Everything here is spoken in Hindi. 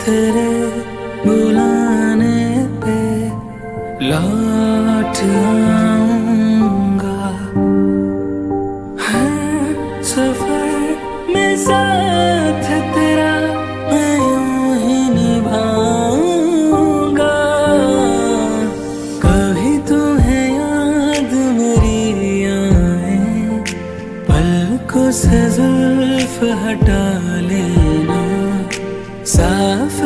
तेरे बुलाने पे लौट आऊंगा। है सफर में साथ तेरा मैं यूं ही निभाऊंगा। कभी तुम्हें याद मेरी आए, पलकों से जुल्फ हटा लेना, साफ